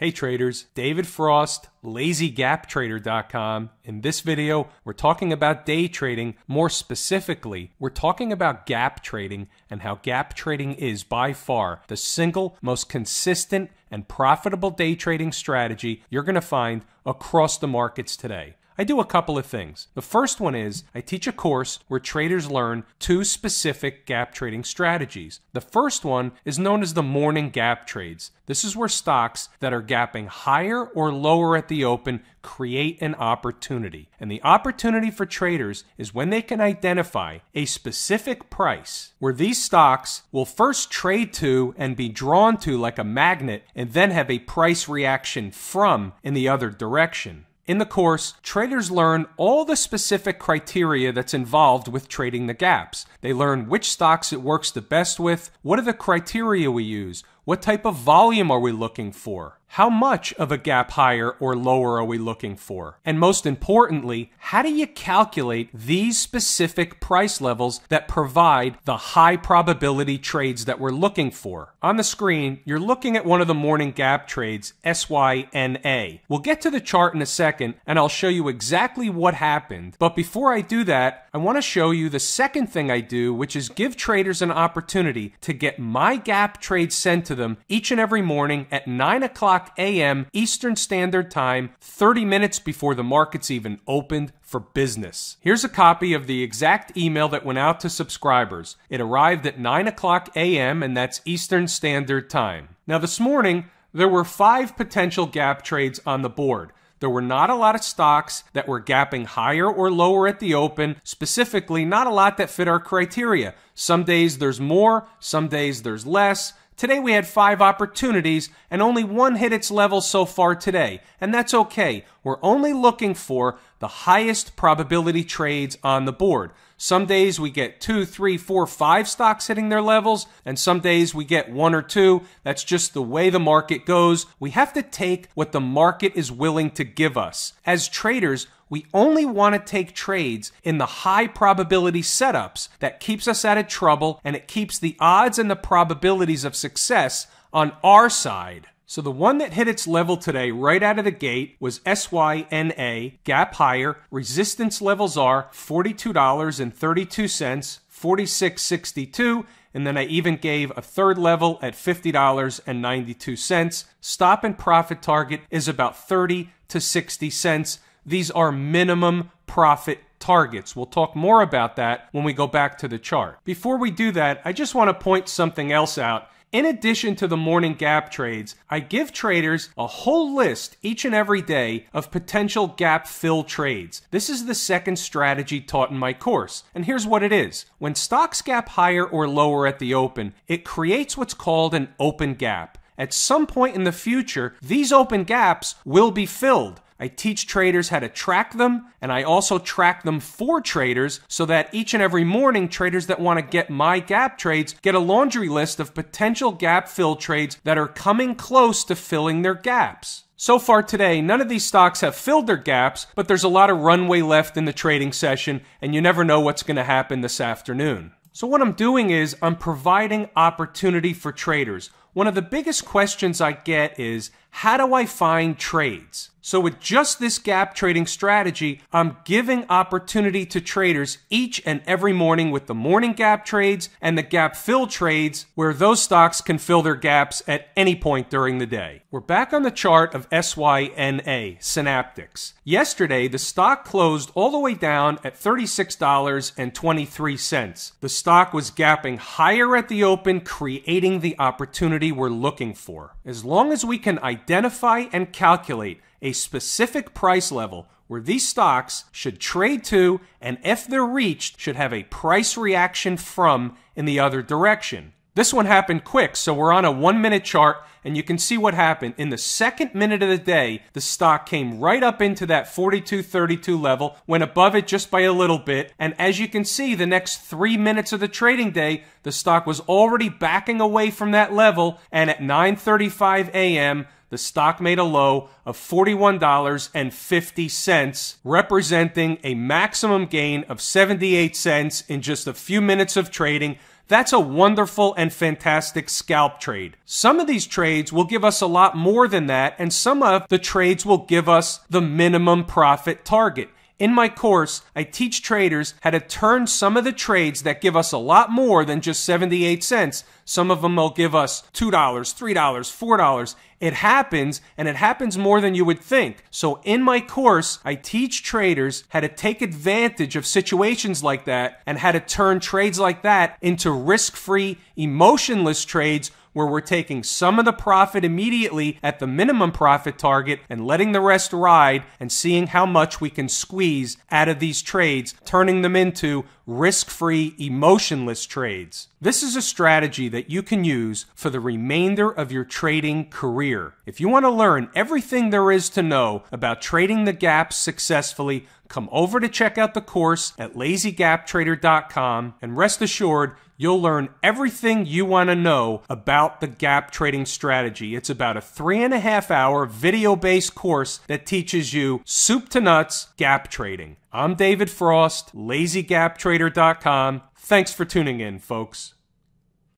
Hey traders, David Frost, LazyGapTrader.com. In this video, we're talking about day trading. More specifically, we're talking about gap trading and how gap trading is by far the single most consistent and profitable day trading strategy you're going to find across the markets today. I do a couple of things. The first one is I teach a course where traders learn two specific gap trading strategies. The first one is known as the morning gap trades. This is where stocks that are gapping higher or lower at the open create an opportunity. And the opportunity for traders is when they can identify a specific price where these stocks will first trade to and be drawn to like a magnet and then have a price reaction from in the other direction. In the course, traders learn all the specific criteria that's involved with trading the gaps. They learn which stocks it works the best with, what are the criteria we use, what type of volume are we looking for, how much of a gap higher or lower are we looking for, and most importantly, how do you calculate these specific price levels that provide the high probability trades that we're looking for. On the screen, you're looking at one of the morning gap trades, SYNA. We'll get to the chart in a second and I'll show you exactly what happened. But before I do that, I want to show you the second thing I do, which is give traders an opportunity to get my gap trades sent to them each and every morning at 9 o'clock a.m. Eastern Standard Time, 30 minutes before the markets even opened for business. Here's a copy of the exact email that went out to subscribers. It arrived at 9 o'clock a.m. and that's Eastern Standard Time. Now this morning, there were 5 potential gap trades on the board. There were not a lot of stocks that were gapping higher or lower at the open, specifically not a lot that fit our criteria. Some days there's more, some days there's less. Today we had 5 opportunities and only one hit its level so far today, and that's okay. We're only looking for the highest probability trades on the board. Some days we get 2, 3, 4, 5 stocks hitting their levels, and some days we get 1 or 2. That's just the way the market goes. We have to take what the market is willing to give us. As traders, we only want to take trades in the high probability setups. That keeps us out of trouble and it keeps the odds and the probabilities of success on our side. So the one that hit its level today right out of the gate was SYNA, gap higher. Resistance levels are $42.32, $46.62, and then I even gave a third level at $50.92. Stop and profit target is about 30 to 60 cents. These are minimum profit targets. We'll talk more about that when we go back to the chart. Before we do that, I just want to point something else out. In addition to the morning gap trades, I give traders a whole list each and every day of potential gap fill trades. This is the second strategy taught in my course, and here's what it is. When stocks gap higher or lower at the open, it creates what's called an open gap. At some point in the future, these open gaps will be filled. I teach traders how to track them, and I also track them for traders so that each and every morning, traders that want to get my gap trades get a laundry list of potential gap fill trades that are coming close to filling their gaps. So far today, none of these stocks have filled their gaps, but there's a lot of runway left in the trading session, and you never know what's going to happen this afternoon. So what I'm doing is I'm providing opportunity for traders. One of the biggest questions I get is, how do I find trades? So with just this gap trading strategy, I'm giving opportunity to traders each and every morning with the morning gap trades and the gap fill trades where those stocks can fill their gaps at any point during the day. We're back on the chart of SYNA, Synaptics. Yesterday, the stock closed all the way down at $36.23. The stock was gapping higher at the open, creating the opportunity we're looking for. As long as we can identify and calculate a specific price level where these stocks should trade to, and if they're reached, should have a price reaction from in the other direction. This one happened quick, so we're on a 1-minute chart, and you can see what happened. In the second minute of the day, the stock came right up into that 42.32 level, went above it just by a little bit, and as you can see, the next 3 minutes of the trading day, the stock was already backing away from that level, and at 9:35 a.m., the stock made a low of $41.50, representing a maximum gain of 78 cents in just a few minutes of trading. that's a wonderful and fantastic scalp trade. Some of these trades will give us a lot more than that, and some of the trades will give us the minimum profit target. In my course, I teach traders how to turn some of the trades that give us a lot more than just 78 cents. Some of them will give us $2, $3, $4. It happens, and it happens more than you would think. So in my course, I teach traders how to take advantage of situations like that and how to turn trades like that into risk-free, emotionless trades where we're taking some of the profit immediately at the minimum profit target and letting the rest ride and seeing how much we can squeeze out of these trades, turning them into risk-free, emotionless trades. This is a strategy that you can use for the remainder of your trading career. If you want to learn everything there is to know about trading the gaps successfully, come over to check out the course at lazygaptrader.com, and rest assured, you'll learn everything you want to know about the gap trading strategy. It's about a 3.5-hour video-based course that teaches you soup to nuts gap trading. I'm David Frost, lazygaptrader.com. Thanks for tuning in, folks.